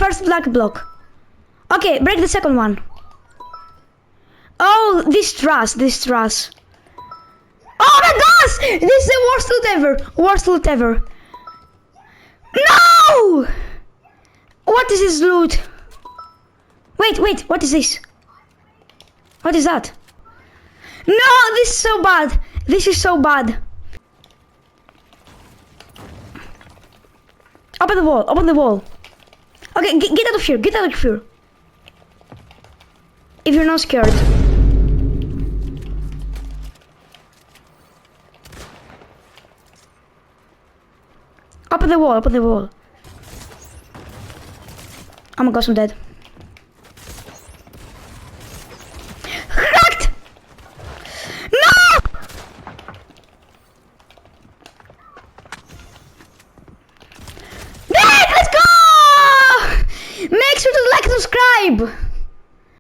first lucky block. Okay, break the second one. Oh, this trash. Oh my gosh! This is the worst loot ever. Worst loot ever. No! What is this loot? Wait, what is this? What is that? No, this is so bad. This is so bad. Open the wall. Okay, get out of here, If you're not scared. Open the wall. Oh my gosh, I'm dead. Hacked! No! Let's go! Make sure to like and subscribe!